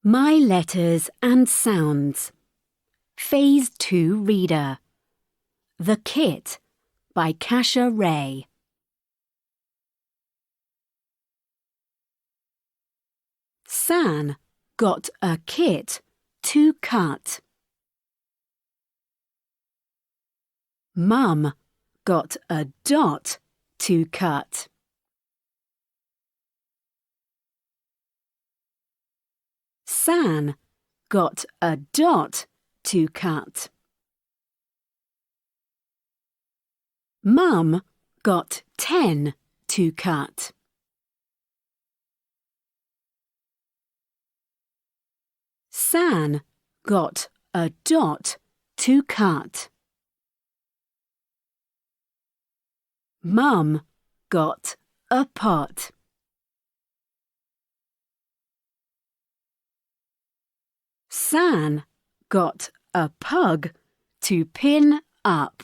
My Letters and Sounds. Phase 2 Reader. The Kit by Kasha Ray. San got a kit to cut. Mum got a dot to cut. San got a dot to cut. Mum got 10 to cut. San got a dot to cut. Mum got a pot. San got a pug to pin up.